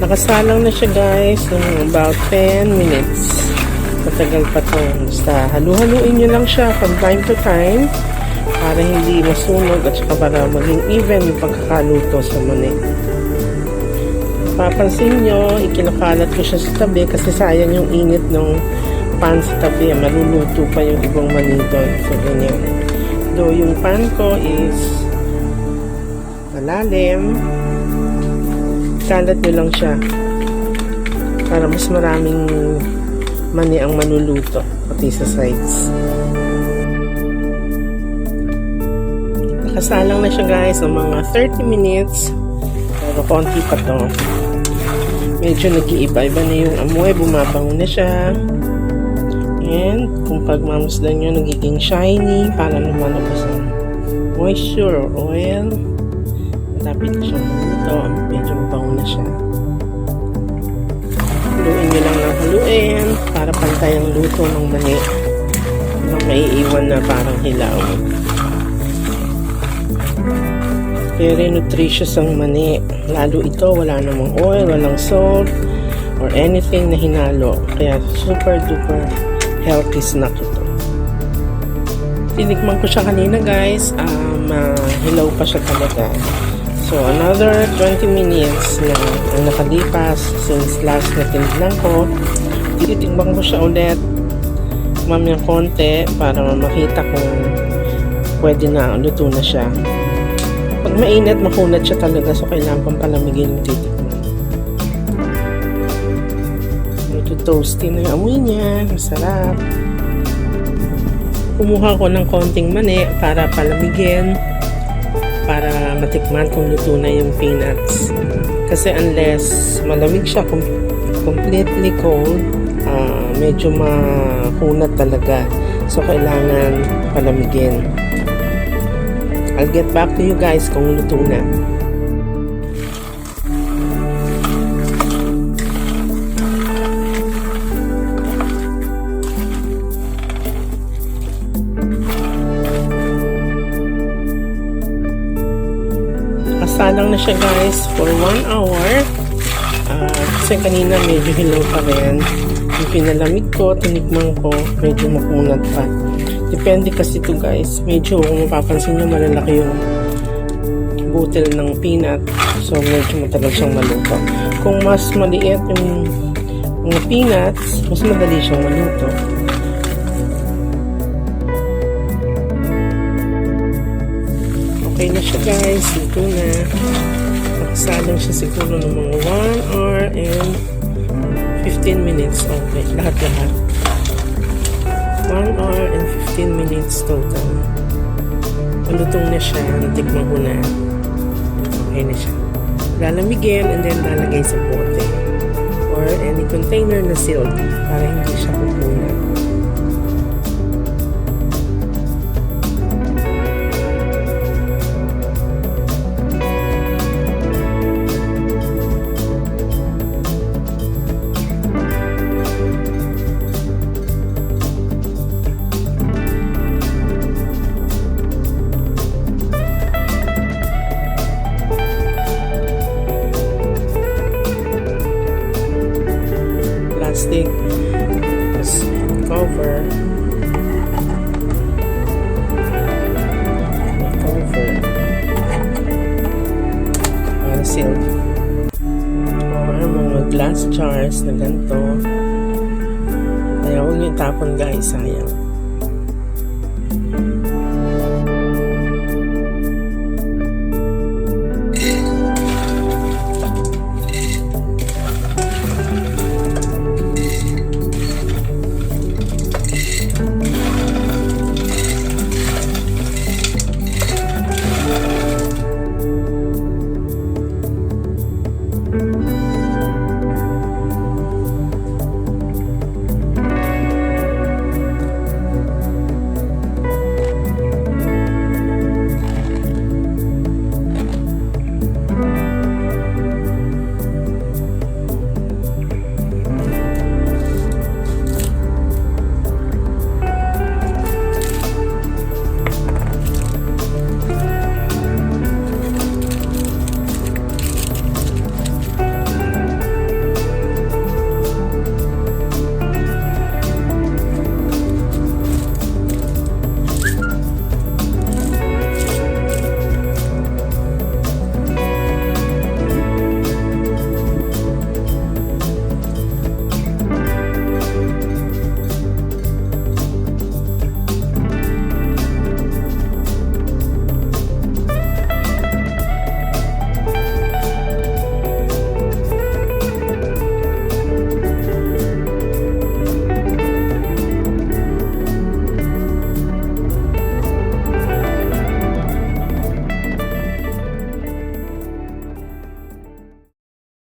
Nakasalang na siya guys ng about 10 minutes. Matagal pa to. Basta halu-haluin nyo lang siya from time to time para hindi masunog at saka para maging even yung pagkakaluto sa mani. Papansin nyo, ikinakalat ko siya sa tabi kasi sayang yung init ng pan sa tabi. Maluluto pa yung ibang mani doon. So ganyan. Though yung pan ko is malalim, kalat nyo lang siya para mas maraming mani ang maluluto pati sa sides. Nakasalang na siya guys ng mga 30 minutes pero konti pa to. Medyo nag-iiba-iba na yung amoy, bumabango na siya, and kung pagmamasdan nyo nagiging shiny para lumalabas ang moisture or oil. Malapit na siyang maluto, medyo mabango na siya. Haluin nyo lang ng haluin para pantay ang luto ng mani. Walang maiiwan na parang hilaw. Very nutritious ang mani. Lalo ito, wala namang oil, walang salt, or anything na hinalo. Kaya super duper healthy snack ito. Tinikman ko siya kanina guys. Hilaw pa siya talaga. So, another 20 minutes na ang nakalipas since last na tinignan ko. Titikman ko siya ulit mamayang konti para makita kung pwede na, luto na siya. Pag mainit, makunat siya talaga. So, kailangan pang palamigin yung titikman. Ito toasty na yung amoy niya. Masarap. Kumuha ko ng konting mani para palamigin, para matikman kung luto na yung peanuts. Kasi unless malamig siya completely cold, medyo makunat talaga. So, kailangan palamigin. I'll get back to you guys kung luto na. Kasalang na siya guys for 1 hour. Kasi kanina medyo hilaw pa rin. Yung pinalamig ko, tinikman ko, medyo makunat pa. Depende kasi ito guys. Medyo kung mapapansin nyo malalaki yung butil ng peanut. So medyo matagal siyang maluto. Kung mas maliit yung mga peanuts, mas madali siyang maluto. Okay na siya guys. Luto na. Nakasalang siya siguro ng mga 1 hour and 15 minutes. Okay. Lahat-lahat. 1 hour and 15 minutes total. Malutong na siya. Natikman ko na. Okay na siya. Lalamigin and then lalagay sa bote or any container na sealed para hindi siya pupunan. Plastic cover para sealed or mga glass jars na ganito. Kaya huwag niyo tapon guys, sayang.